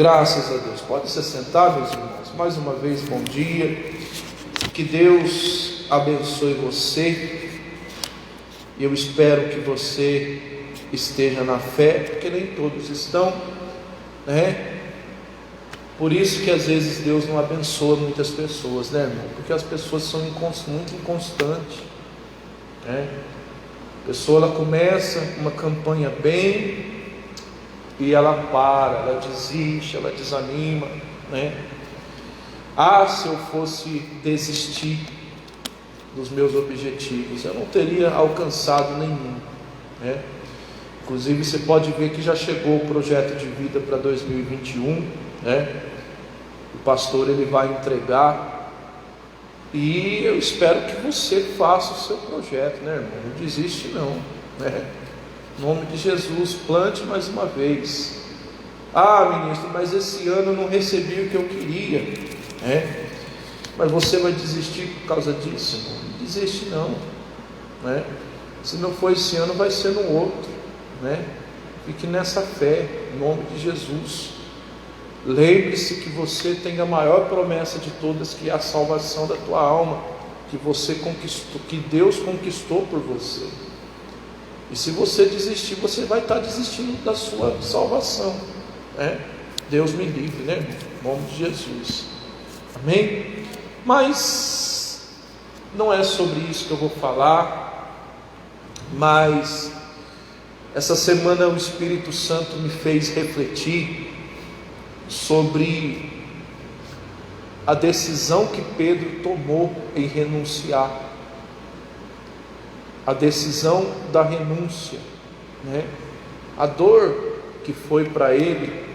Graças a Deus. Pode se sentar, meus irmãos. Mais uma vez, bom dia. Que Deus abençoe você. E eu espero que você esteja na fé, porque nem todos estão, né? Por isso que às vezes Deus não abençoa muitas pessoas, né, irmão? Porque as pessoas são muito inconstantes, né? A pessoa, ela começa uma campanha bem e ela para, ela desiste, ela desanima, né? Se eu fosse desistir dos meus objetivos, eu não teria alcançado nenhum, né? Inclusive você pode ver que já chegou o projeto de vida para 2021, né? O pastor, ele vai entregar, e eu espero que você faça o seu projeto, né, irmão? Não desiste não, né? Em nome de Jesus, plante mais uma vez. Ministro, mas esse ano eu não recebi o que eu queria, né? Mas você vai desistir por causa disso, irmão? Não desiste não, né? Se não for esse ano, vai ser no outro, né? Fique nessa fé, em nome de Jesus. Lembre-se que você tem a maior promessa de todas, que é a salvação da tua alma, que você conquistou, que Deus conquistou por você. E se você desistir, você vai estar desistindo da sua salvação, né? Deus me livre, né, irmão? Em nome de Jesus, amém? Mas não é sobre isso que eu vou falar. Mas essa semana o Espírito Santo me fez refletir sobre a decisão que Pedro tomou em renunciar, a decisão da renúncia, né? A dor que foi para ele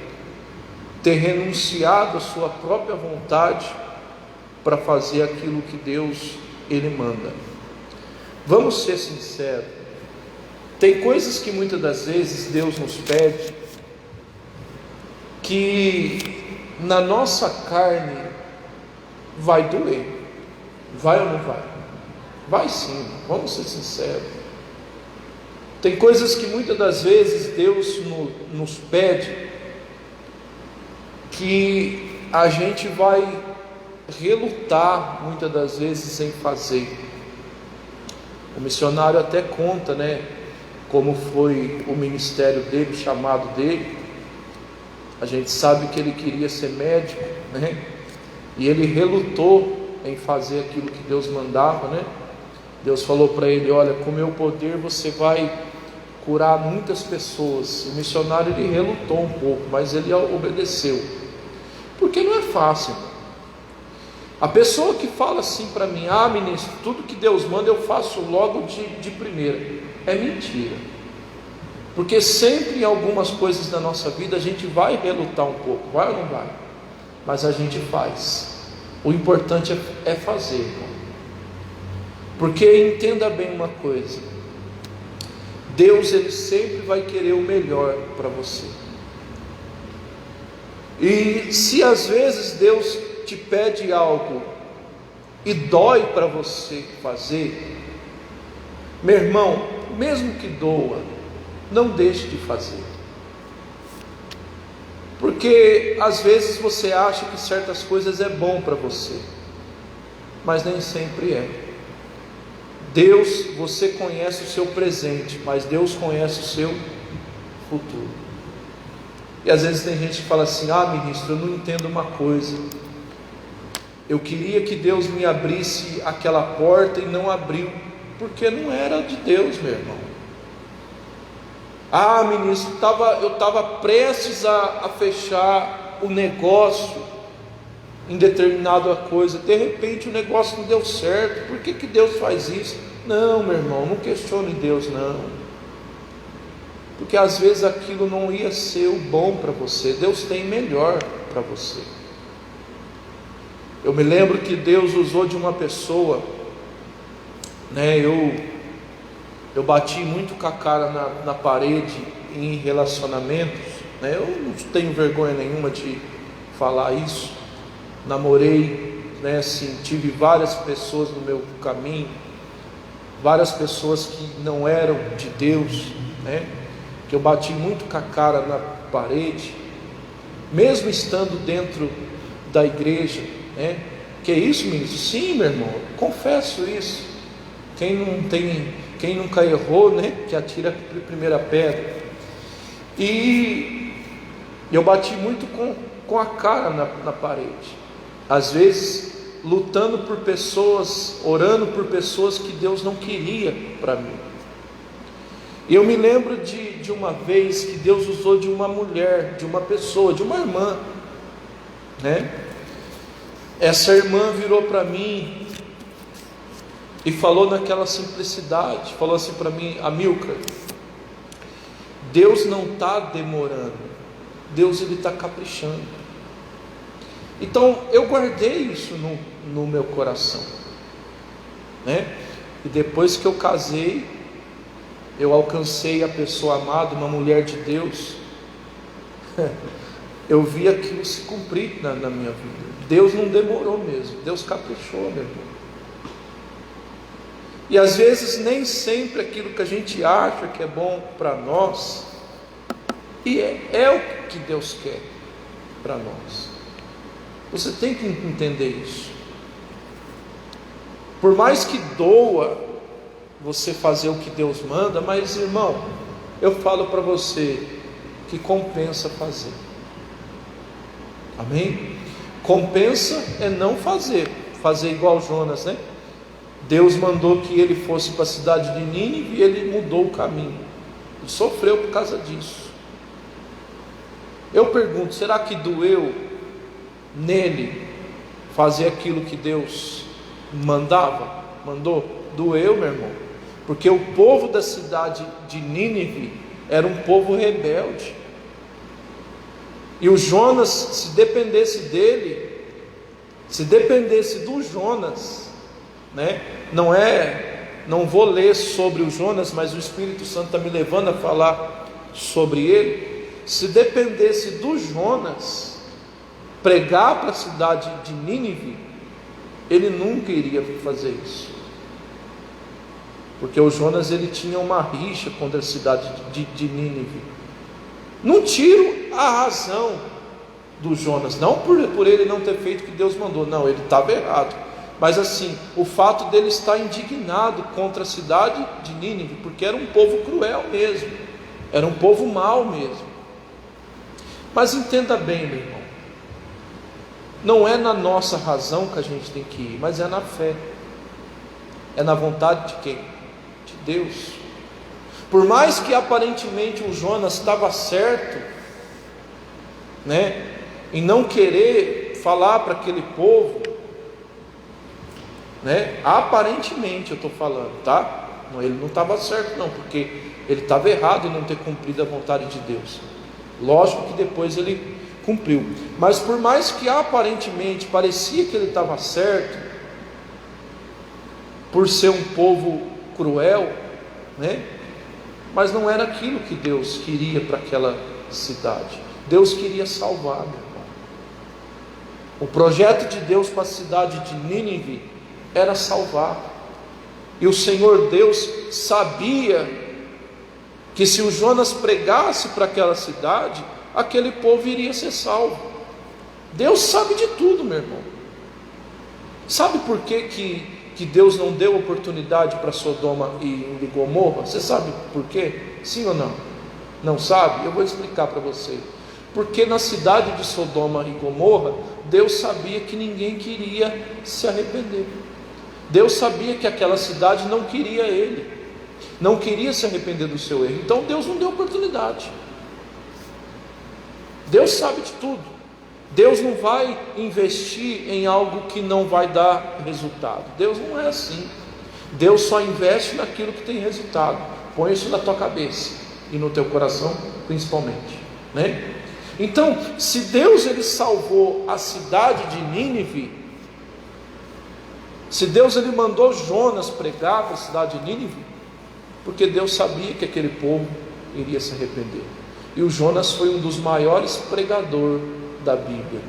ter renunciado à sua própria vontade para fazer aquilo que Deus, ele manda. Vamos ser sinceros, tem coisas que muitas das vezes Deus nos pede, que na nossa carne vai doer. Vai ou não vai? Vai sim, vamos ser sinceros. Tem coisas que muitas das vezes Deus nos pede, que a gente vai relutar muitas das vezes em fazer. O missionário até conta, né, como foi o ministério dele, o chamado dele. A gente sabe que ele queria ser médico, né? E ele relutou em fazer aquilo que Deus mandava, né? Deus falou para ele: olha, com meu poder você vai curar muitas pessoas. O missionário, ele relutou um pouco, mas ele obedeceu, porque não é fácil. A pessoa que fala assim para mim: ministro, tudo que Deus manda eu faço logo de primeira, é mentira. Porque sempre em algumas coisas da nossa vida a gente vai relutar um pouco, vai ou não vai? Mas a gente faz. O importante é fazer, irmão. Porque entenda bem uma coisa: Deus, ele sempre vai querer o melhor para você. E se às vezes Deus te pede algo e dói para você fazer, meu irmão, mesmo que doa, não deixe de fazer. Porque às vezes você acha que certas coisas é bom para você, mas nem sempre é. Deus, você conhece o seu presente, mas Deus conhece o seu futuro. E às vezes tem gente que fala assim: ministro, eu não entendo uma coisa, eu queria que Deus me abrisse aquela porta e não abriu, porque não era de Deus, meu irmão. Ministro, eu estava prestes a fechar o negócio em determinada coisa, de repente o negócio não deu certo. Por que Deus faz isso? Não, meu irmão, não questione Deus não, porque às vezes aquilo não ia ser o bom para você. Deus tem melhor para você. Eu me lembro que Deus usou de uma pessoa, né? Eu bati muito com a cara na parede em relacionamentos, né? Eu não tenho vergonha nenhuma de falar isso. Namorei, né, assim, tive várias pessoas no meu caminho, várias pessoas que não eram de Deus, né? Que eu bati muito com a cara na parede. mesmo estando dentro da igreja, né? Que é isso, ministro? Sim, meu irmão, confesso isso. Quem nunca errou, né? Que atira a primeira pedra. E eu bati muito com a cara na parede, às vezes lutando por pessoas, orando por pessoas que Deus não queria para mim. E eu me lembro de uma vez que Deus usou de uma mulher, de uma pessoa, de uma irmã, né? Essa irmã virou para mim e falou naquela simplicidade, falou assim para mim: Amilcar, Deus não está demorando, Deus ele está caprichando. Então eu guardei isso no meu coração, né? E depois que eu casei, eu alcancei a pessoa amada, uma mulher de Deus. Eu vi aquilo se cumprir na minha vida. Deus não demorou mesmo, Deus caprichou, meu irmão. E às vezes nem sempre aquilo que a gente acha que é bom para nós, e é o que Deus quer para nós. Você tem que entender isso. Por mais que doa você fazer o que Deus manda, mas irmão, eu falo para você que compensa fazer. Amém? Compensa é não fazer igual Jonas, né? Deus mandou que ele fosse para a cidade de Nínive e ele mudou o caminho. Ele sofreu por causa disso. Eu pergunto, será que doeu nele fazer aquilo que Deus mandou? Doeu, meu irmão, porque o povo da cidade de Nínive era um povo rebelde. E o Jonas, se dependesse dele, se dependesse do Jonas, né? Não vou ler sobre o Jonas, mas o Espírito Santo está me levando a falar sobre ele. Se dependesse do Jonas pregar para a cidade de Nínive, ele nunca iria fazer isso, porque o Jonas ele tinha uma rixa contra a cidade de Nínive. Não tiro a razão do Jonas, não por ele não ter feito o que Deus mandou, não, ele estava errado, mas assim, o fato dele estar indignado contra a cidade de Nínive, porque era um povo cruel mesmo, era um povo mau mesmo. Mas entenda bem, meu irmão, não é na nossa razão que a gente tem que ir, mas é na fé, é na vontade de quem? De Deus. Por mais que aparentemente o Jonas estava certo, né, em não querer falar para aquele povo, né, aparentemente eu estou falando, tá? Ele não estava certo não, porque ele estava errado em não ter cumprido a vontade de Deus. Lógico que depois ele cumpriu, mas por mais que aparentemente parecia que ele estava certo, por ser um povo cruel, né? Mas não era aquilo que Deus queria para aquela cidade. Deus queria salvar, meu irmão. O projeto de Deus para a cidade de Nínive era salvar. E o Senhor Deus sabia que se o Jonas pregasse para aquela cidade, aquele povo iria ser salvo. Deus sabe de tudo, meu irmão. Sabe por que Deus não deu oportunidade para Sodoma e Gomorra? Você sabe por quê? Sim ou não? Não sabe? Eu vou explicar para você. Porque na cidade de Sodoma e Gomorra, Deus sabia que ninguém queria se arrepender. Deus sabia que aquela cidade não queria ele, não queria se arrepender do seu erro. Então Deus não deu oportunidade. Deus sabe de tudo. Deus não vai investir em algo que não vai dar resultado. Deus não é assim. Deus só investe naquilo que tem resultado. Põe isso na tua cabeça e no teu coração principalmente, né? Então, se Deus ele salvou a cidade de Nínive, se Deus ele mandou Jonas pregar para a cidade de Nínive, porque Deus sabia que aquele povo iria se arrepender. E o Jonas foi um dos maiores pregadores da Bíblia.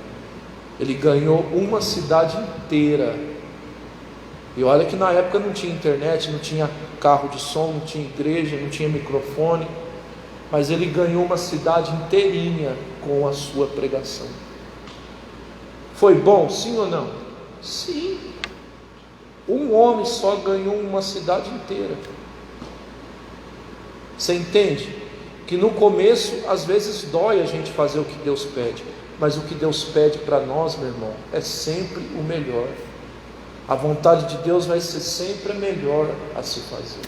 Ele ganhou uma cidade inteira. E olha que na época não tinha internet, não tinha carro de som, não tinha igreja, não tinha microfone, mas ele ganhou uma cidade inteirinha com a sua pregação. Foi bom, sim ou não? Sim. Um homem só ganhou uma cidade inteira. Você entende? Que no começo, às vezes dói a gente fazer o que Deus pede, mas o que Deus pede para nós, meu irmão, é sempre o melhor. A vontade de Deus vai ser sempre a melhor a se fazer.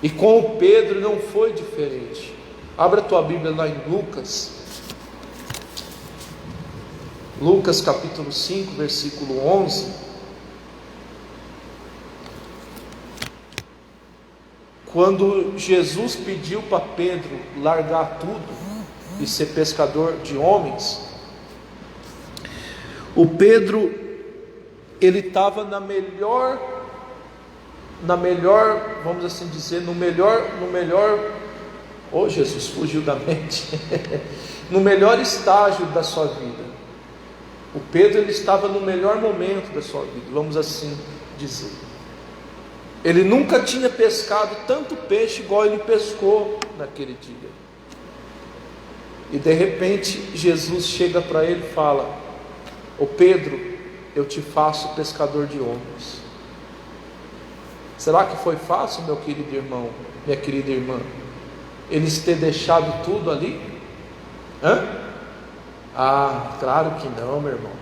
E com o Pedro não foi diferente. Abra a tua Bíblia lá em Lucas. Lucas capítulo 5, versículo 11. Quando Jesus pediu para Pedro largar tudo e ser pescador de homens, o Pedro, ele estava na melhor, vamos assim dizer, no melhor, Jesus, fugiu da mente, no melhor estágio da sua vida. O Pedro, ele estava no melhor momento da sua vida, vamos assim dizer. Ele nunca tinha pescado tanto peixe igual ele pescou naquele dia. E de repente Jesus chega para ele e fala: ô Pedro, eu te faço pescador de homens. Será que foi fácil, meu querido irmão, minha querida irmã, eles ter deixado tudo ali? Claro que não, meu irmão.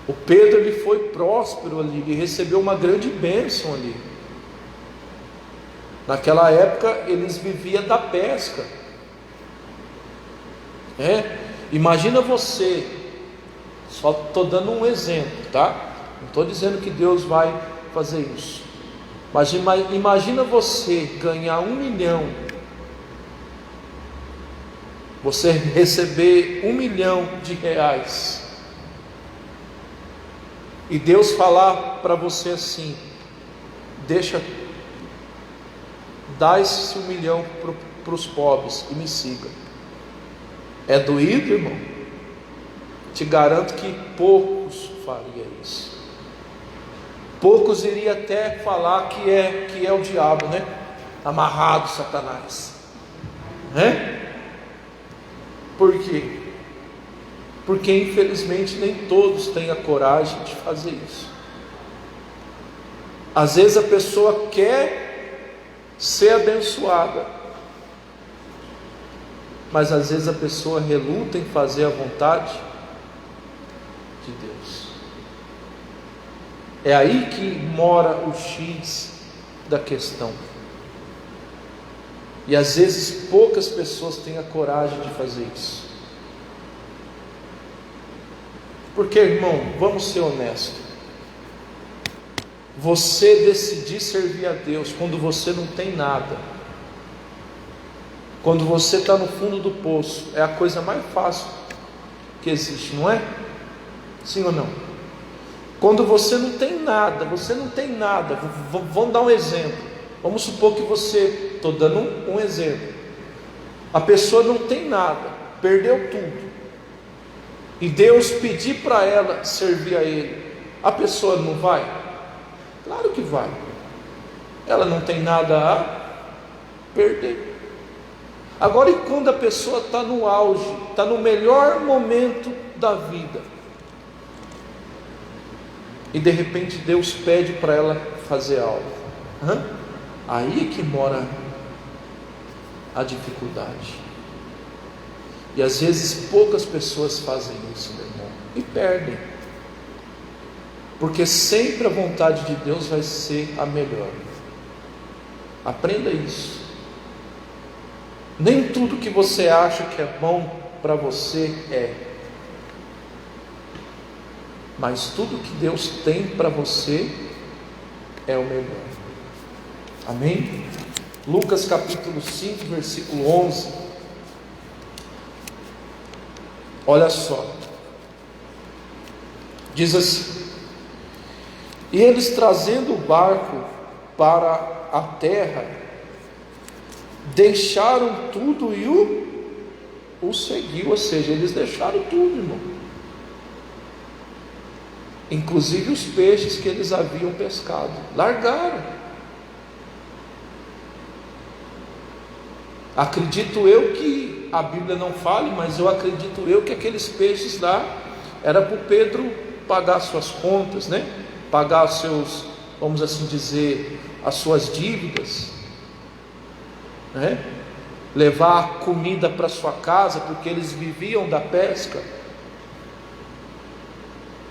O Pedro, ele foi próspero ali, ele recebeu uma grande bênção ali. Naquela época eles viviam da pesca. Imagina você, só estou dando um exemplo, tá? Não estou dizendo que Deus vai fazer isso, mas imagina você ganhar 1 milhão, você receber R$1 milhão, e Deus falar para você assim: dá esse 1 milhão para os pobres e me siga. É doído, irmão? Te garanto que poucos fariam isso. Poucos iriam até falar que é o diabo, né? Amarrado, Satanás. Por quê? Porque infelizmente nem todos têm a coragem de fazer isso. Às vezes a pessoa quer ser abençoada, mas às vezes a pessoa reluta em fazer a vontade de Deus. É aí que mora o X da questão. E às vezes poucas pessoas têm a coragem de fazer isso. Porque, irmão, vamos ser honestos, você decidir servir a Deus quando você não tem nada, quando você está no fundo do poço, é a coisa mais fácil que existe, não é? Sim ou não? Quando você não tem nada, vamos dar um exemplo. Vamos supor que você, estou dando um exemplo, a pessoa não tem nada, perdeu tudo, e Deus pedir para ela servir a Ele, a pessoa não vai? Claro que vai. Ela não tem nada a perder. Agora, e quando a pessoa está no auge, está no melhor momento da vida, e de repente Deus pede para ela fazer algo? Aí que mora a dificuldade. E às vezes poucas pessoas fazem isso, meu irmão, e perdem, porque sempre a vontade de Deus vai ser a melhor. Aprenda isso. Nem tudo que você acha que é bom para você é, mas tudo que Deus tem para você é o melhor. Amém? Lucas capítulo 5, versículo 11. Olha só, diz assim: e eles, trazendo o barco para a terra, deixaram tudo e o seguiu. Ou seja, eles deixaram tudo, irmão, inclusive os peixes que eles haviam pescado, largaram. Acredito eu que a Bíblia não fale, mas eu acredito eu que aqueles peixes lá era para o Pedro pagar suas contas, né? Pagar os seus, vamos assim dizer, as suas dívidas, né? Levar comida para sua casa, porque eles viviam da pesca,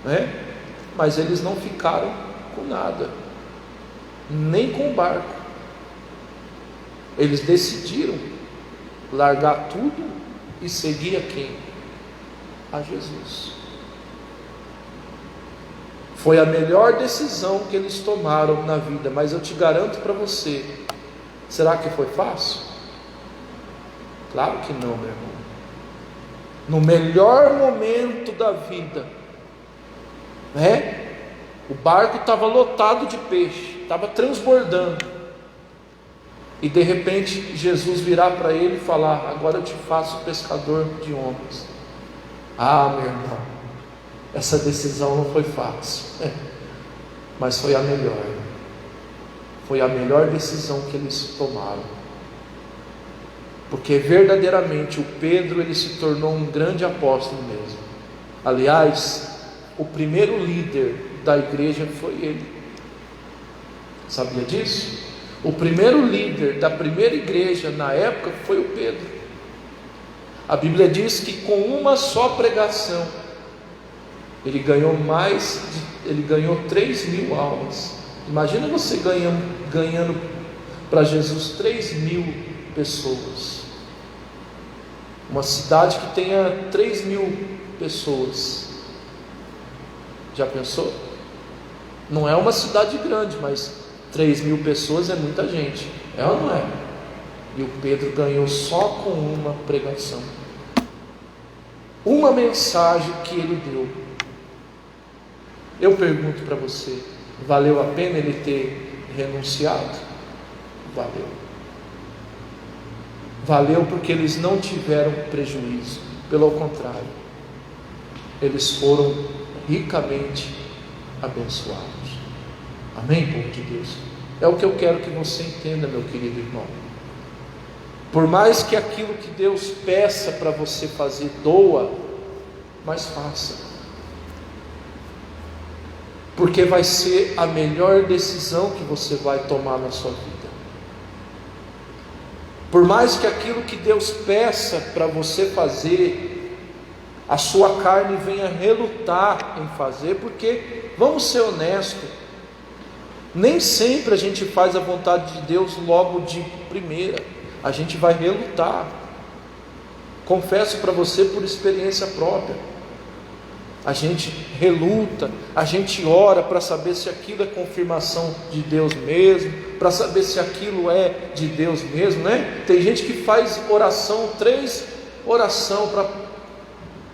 né? Mas eles não ficaram com nada, nem com o barco. Eles decidiram largar tudo e seguir a quem? A Jesus. Foi a melhor decisão que eles tomaram na vida, mas eu te garanto para você, será que foi fácil? Claro que não, meu irmão. No melhor momento da vida, né? O barco estava lotado de peixe, estava transbordando, e de repente Jesus virar para ele e falar: agora eu te faço pescador de homens. Ah, meu irmão, essa decisão não foi fácil, mas foi a melhor. Foi a melhor decisão que eles tomaram, porque verdadeiramente o Pedro, ele se tornou um grande apóstolo mesmo. Aliás, o primeiro líder da igreja foi ele. Sabia disso? O primeiro líder da primeira igreja na época foi o Pedro. A Bíblia diz que com uma só pregação ele ganhou ele ganhou 3.000 almas. Imagina você ganhando para Jesus 3.000 pessoas. Uma cidade que tenha 3.000 pessoas. Já pensou? Não é uma cidade grande, mas 3.000 pessoas é muita gente, é ou não é? E o Pedro ganhou só com uma pregação, uma mensagem que ele deu. Eu pergunto para você, valeu a pena ele ter renunciado? Valeu. Valeu, porque eles não tiveram prejuízo, pelo contrário, eles foram ricamente abençoados. Amém, povo de Deus? É o que eu quero que você entenda, meu querido irmão. Por mais que aquilo que Deus peça para você fazer doa, mas faça, porque vai ser a melhor decisão que você vai tomar na sua vida. Por mais que aquilo que Deus peça para você fazer, a sua carne venha relutar em fazer, porque, vamos ser honestos, nem sempre a gente faz a vontade de Deus logo de primeira, a gente vai relutar. Confesso para você por experiência própria, a gente reluta, a gente ora para saber se aquilo é confirmação de Deus mesmo, para saber se aquilo é de Deus mesmo, né? Tem gente que faz oração, 3 orações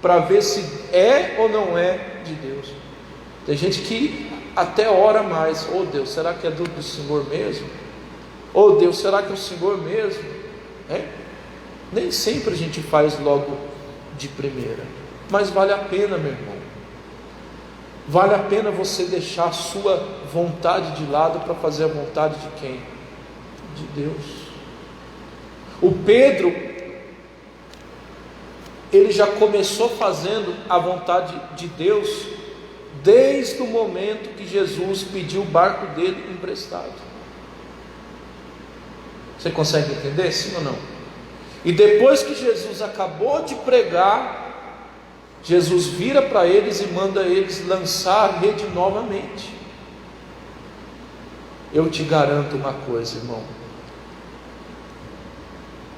para ver se é ou não é de Deus. Tem gente que até ora mais: oh Deus, será que é do Senhor mesmo? Oh Deus, será que é o Senhor mesmo? Nem sempre a gente faz logo de primeira, mas vale a pena, meu irmão. Vale a pena você deixar a sua vontade de lado para fazer a vontade de quem? De Deus. O Pedro, ele já começou fazendo a vontade de Deus desde o momento que Jesus pediu o barco dele emprestado. Você consegue entender, sim ou não? E depois que Jesus acabou de pregar, Jesus vira para eles e manda eles lançar a rede novamente. Eu te garanto uma coisa, irmão,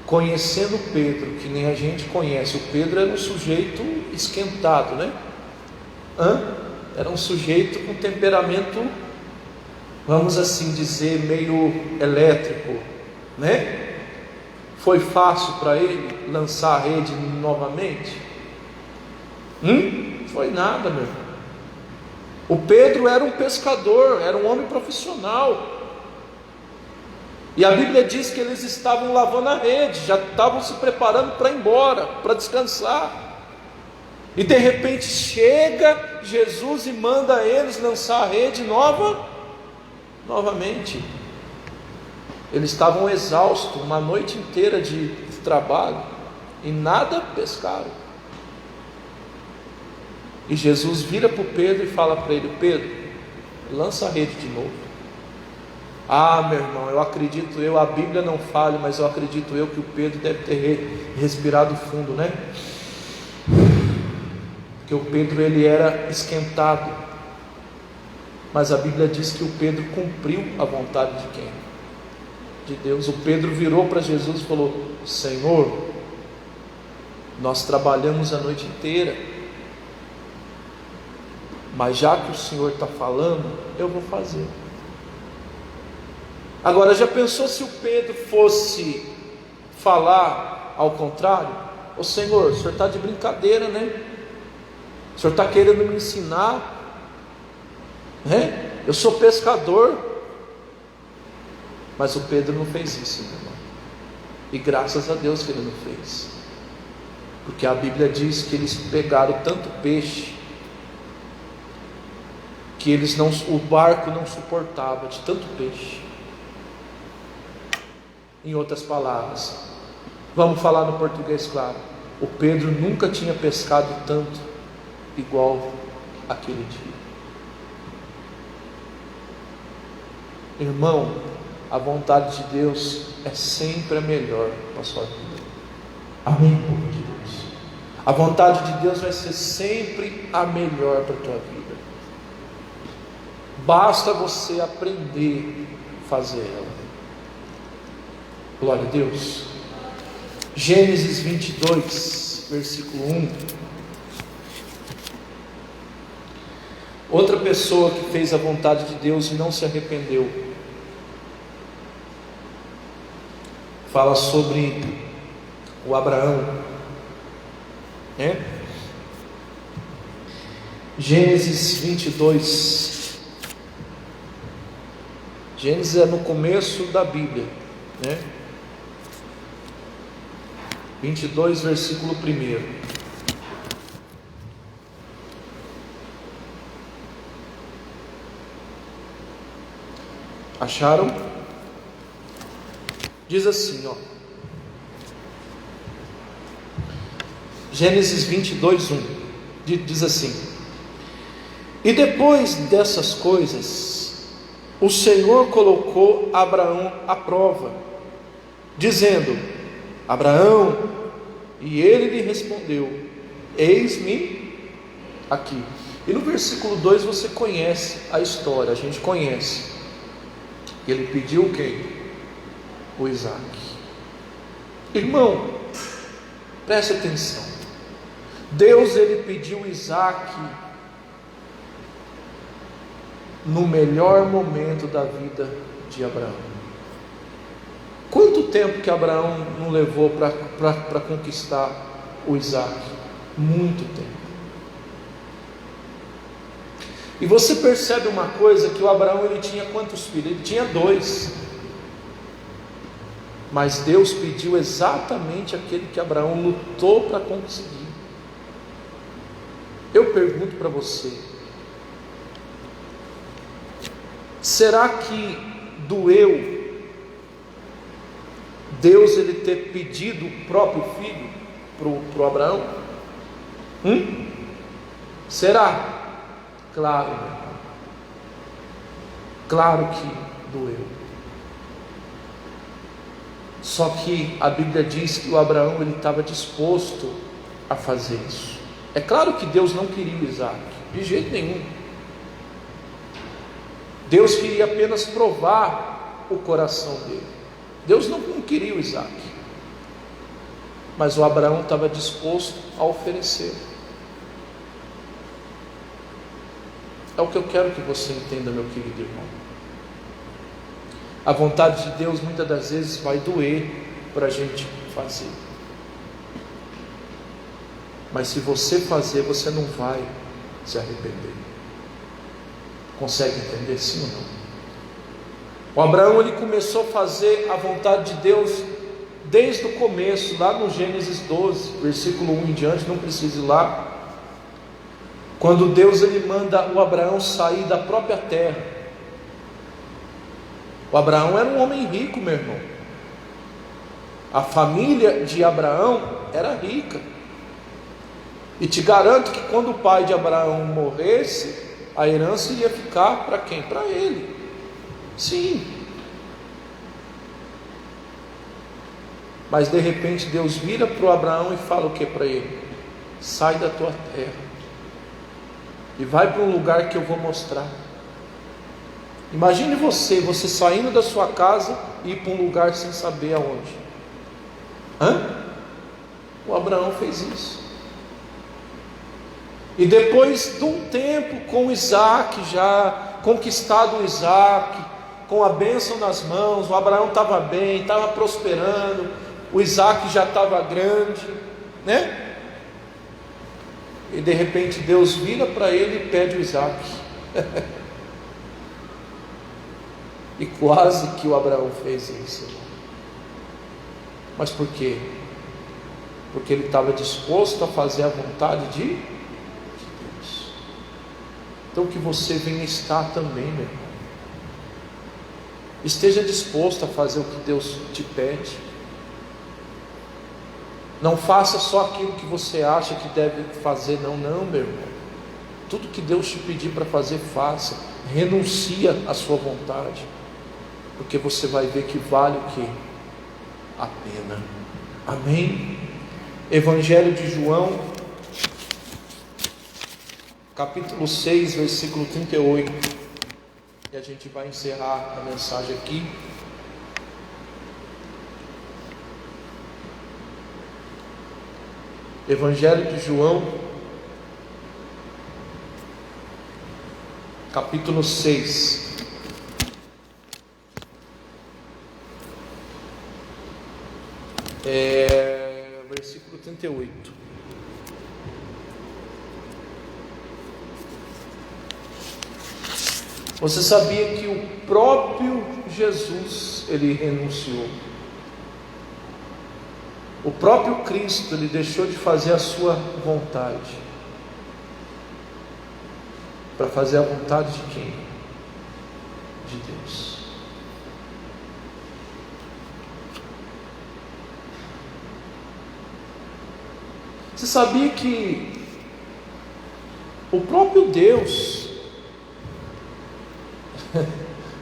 conhecendo Pedro, que nem a gente conhece, o Pedro era um sujeito esquentado, né? Era um sujeito com temperamento, vamos assim dizer, meio elétrico, né? Foi fácil para ele lançar a rede novamente? Foi nada, meu irmão. O Pedro era um pescador, era um homem profissional, e a Bíblia diz que eles estavam lavando a rede, já estavam se preparando para ir embora, para descansar. E de repente chega Jesus e manda eles lançar a rede novamente. Eles estavam exaustos, uma noite inteira de trabalho, e nada pescaram. E Jesus vira para o Pedro e fala para ele: Pedro, lança a rede de novo. Ah, meu irmão, eu acredito, a Bíblia não fala, mas eu acredito que o Pedro deve ter respirado fundo, né? Porque o Pedro, ele era esquentado, mas a Bíblia diz que o Pedro cumpriu a vontade de quem? De Deus. O Pedro virou para Jesus e falou: Senhor, nós trabalhamos a noite inteira, mas já que o Senhor está falando, eu vou fazer. Agora, já pensou se o Pedro fosse falar ao contrário? Ô Senhor, o Senhor está de brincadeira, né? O Senhor está querendo me ensinar, né? Eu sou pescador. Mas o Pedro não fez isso, meu irmão. E graças a Deus que ele não fez, porque a Bíblia diz que eles pegaram tanto peixe que o barco não suportava de tanto peixe. Em outras palavras, vamos falar no português claro, o Pedro nunca tinha pescado tanto igual aquele dia. Irmão, a vontade de Deus é sempre a melhor para a sua vida. Amém, povo de Deus? A vontade de Deus vai ser sempre a melhor para a tua vida. Basta você aprender a fazer ela. Glória a Deus. Gênesis 22, versículo 1. Outra pessoa que fez a vontade de Deus e não se arrependeu. Fala sobre o Abraão, né? Gênesis 22. Gênesis é no começo da Bíblia, né? 22, versículo 1. Acharam? Diz assim, ó. Gênesis 22, 1. Diz assim: E depois dessas coisas, o Senhor colocou Abraão à prova, dizendo: Abraão, e ele lhe respondeu: Eis-me aqui. E no versículo 2 você conhece a história, a gente conhece. Ele pediu quem? O Isaac. Irmão, preste atenção. Deus, ele pediu Isaac no melhor momento da vida de Abraão. Quanto tempo que Abraão não levou para conquistar o Isaac? Muito tempo. E você percebe uma coisa, que o Abraão, ele tinha quantos filhos? Ele tinha 2. Mas Deus pediu exatamente aquele que Abraão lutou para conseguir. Eu pergunto para você: será que doeu Deus ele ter pedido o próprio filho para o Abraão? Será? Claro, meu irmão. Claro que doeu. Só que a Bíblia diz que o Abraão ele estava disposto a fazer isso. É claro que Deus não queria o Isaac, de jeito nenhum. Deus queria apenas provar o coração dele. Deus não queria o Isaac, mas o Abraão estava disposto a oferecer. É o que eu quero que você entenda, meu querido irmão. A vontade de Deus muitas das vezes vai doer para a gente fazer, mas se você fazer, você não vai se arrepender. Consegue entender, sim ou não? O Abraão ele começou a fazer a vontade de Deus desde o começo, lá no Gênesis 12, versículo 1 em diante, não precisa ir lá. Quando Deus ele manda o Abraão sair da própria terra, O Abraão era um homem rico, meu irmão. A família de Abraão era rica. E te garanto que quando o pai de Abraão morresse, a herança ia ficar para quem? Para ele. Sim. Mas de repente Deus vira para o Abraão e fala o que para ele? Sai da tua terra e vai para um lugar que eu vou mostrar. Imagine você saindo da sua casa e ir para um lugar sem saber aonde. O Abraão fez isso. E depois de um tempo com Isaac, já conquistado o Isaac, com a bênção nas mãos, o Abraão estava bem, estava prosperando, o Isaac já estava grande, né? E de repente Deus vira para ele e pede o Isaac. E quase que o Abraão fez isso. Mas por quê? Porque ele estava disposto a fazer a vontade de Deus. Então que você venha estar também, meu irmão. Esteja disposto a fazer o que Deus te pede. Não faça só aquilo que você acha que deve fazer, não, meu irmão. Tudo que Deus te pedir para fazer, faça. Renuncia à sua vontade, porque você vai ver que vale o que? A pena. Amém? Evangelho de João, capítulo 6, versículo 38. E a gente vai encerrar a mensagem aqui. Evangelho de João, capítulo 6. Versículo 38. Você sabia que o próprio Jesus, ele renunciou? O próprio Cristo, ele deixou de fazer a sua vontade para fazer a vontade de quem? De Deus. Você sabia que o próprio Deus,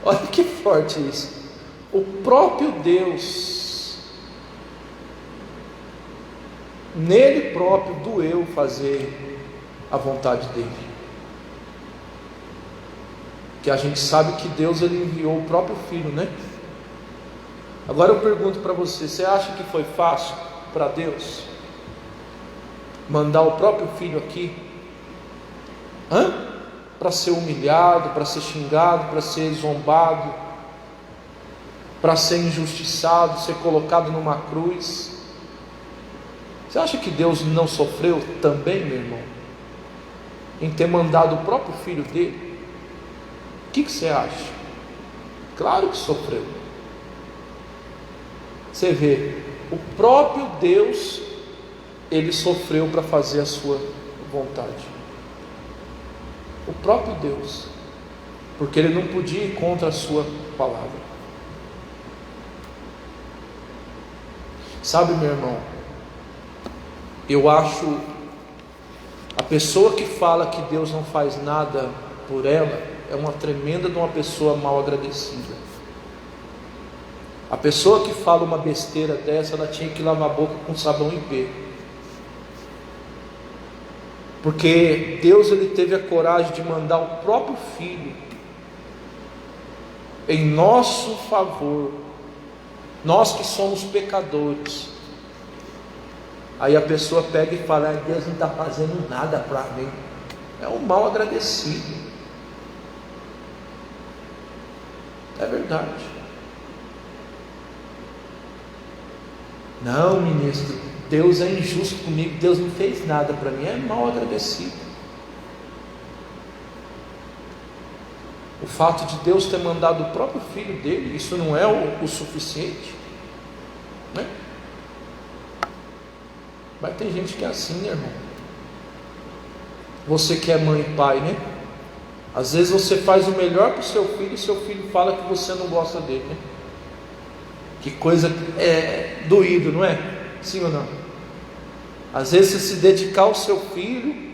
olha que forte isso, o próprio Deus, nele próprio doeu fazer a vontade dele. Que a gente sabe que Deus, ele enviou o próprio Filho, né? Agora eu pergunto para você, você acha que foi fácil para Deus mandar o próprio Filho aqui? Para ser humilhado, para ser xingado, para ser zombado, para ser injustiçado, ser colocado numa cruz? Você acha que Deus não sofreu também, meu irmão, em ter mandado o próprio Filho dele? O que você acha? Claro que sofreu. Você vê, o próprio Deus, ele sofreu para fazer a sua vontade. O próprio Deus, porque ele não podia ir contra a sua palavra. Sabe, meu irmão, eu acho a pessoa que fala que Deus não faz nada por ela é uma tremenda de uma pessoa mal agradecida. A pessoa que fala uma besteira dessa, ela tinha que lavar a boca com sabão em pé. Porque Deus, ele teve a coragem de mandar o próprio Filho em nosso favor, nós que somos pecadores. Aí a pessoa pega e fala: Deus não está fazendo nada para mim. É um mal agradecido. É verdade. Não, ministro, Deus é injusto comigo, Deus não fez nada para mim. É mal agradecido. O fato de Deus ter mandado o próprio Filho dele, isso não é o suficiente, né? Mas tem gente que é assim, né, irmão? Você que é mãe e pai, né? Às vezes você faz o melhor para o seu filho e seu filho fala que você não gosta dele, né? Que coisa doído, não é? Sim ou não? Às vezes você se dedicar ao seu filho,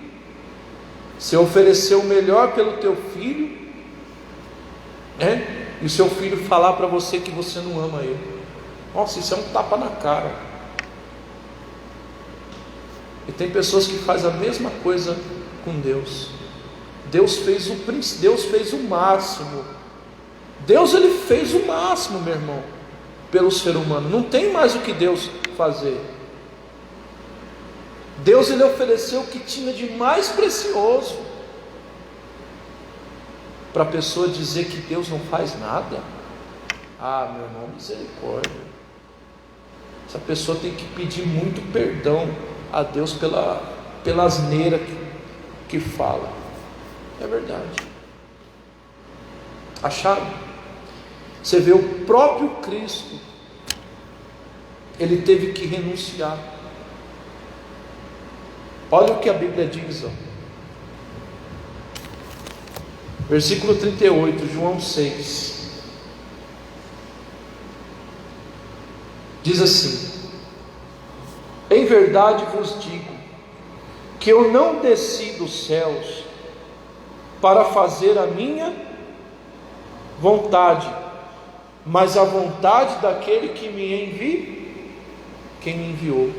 você oferecer o melhor pelo teu filho, né? E o seu filho falar para você que você não ama ele. Nossa, isso é um tapa na cara. E tem pessoas que fazem a mesma coisa com Deus. Deus fez o máximo. Deus, ele fez o máximo, meu irmão, pelo ser humano. Não tem mais o que Deus fazer. Deus, ele ofereceu o que tinha de mais precioso. Para a pessoa dizer que Deus não faz nada, ah, meu irmão, misericórdia. Essa pessoa tem que pedir muito perdão a Deus pela asneira que fala. É verdade. Acharam? Você vê, o próprio Cristo, ele teve que renunciar. Olha o que a Bíblia diz, ó. Versículo 38, João 6. Diz assim: em verdade vos digo, que eu não desci dos céus para fazer a minha vontade, mas a vontade daquele que quem me enviou.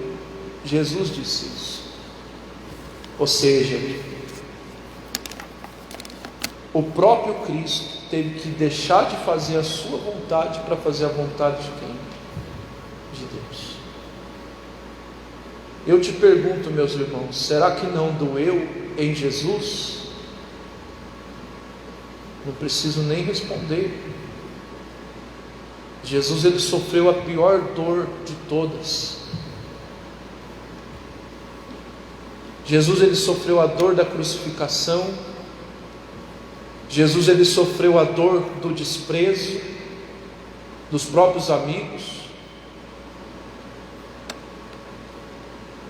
Jesus disse isso. Ou seja, o próprio Cristo teve que deixar de fazer a sua vontade para fazer a vontade de quem? De Deus. Eu te pergunto, meus irmãos, será que não doeu em Jesus? Não preciso nem responder. Jesus, ele sofreu a pior dor de todas. Jesus, ele sofreu a dor da crucificação. Jesus, ele sofreu a dor do desprezo dos próprios amigos.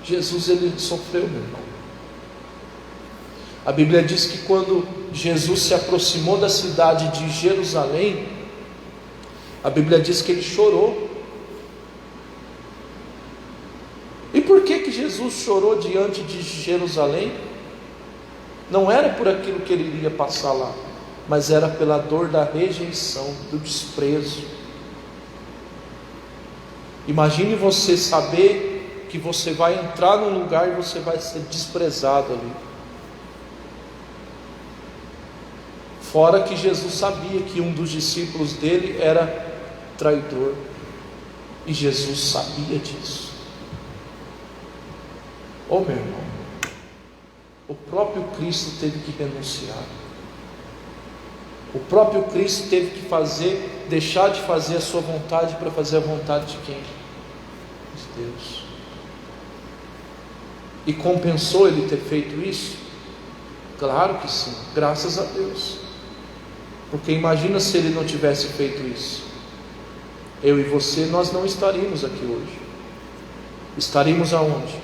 Jesus, ele sofreu, meu irmão. A Bíblia diz que quando Jesus se aproximou da cidade de Jerusalém, a Bíblia diz que ele chorou. E por que Jesus chorou diante de Jerusalém? Não era por aquilo que ele iria passar lá, mas era pela dor da rejeição, do desprezo. Imagine você saber que você vai entrar num lugar e você vai ser desprezado ali. Fora que Jesus sabia que um dos discípulos dele era traidor, e Jesus sabia disso. Oh, meu irmão, o próprio Cristo teve que renunciar. O próprio Cristo teve que deixar de fazer a sua vontade para fazer a vontade de quem? De Deus. E compensou ele ter feito isso? Claro que sim, graças a Deus. Porque imagina se ele não tivesse feito isso. Eu e você, nós não estaríamos aqui hoje. Estaríamos aonde?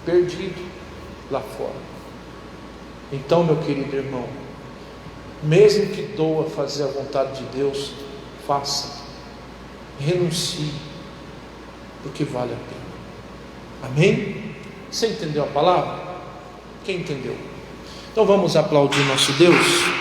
Perdido lá fora. Então, meu querido irmão, mesmo que doa fazer a vontade de Deus, faça. Renuncie, porque vale a pena. Amém? Você entendeu a palavra? Quem entendeu? Então vamos aplaudir nosso Deus.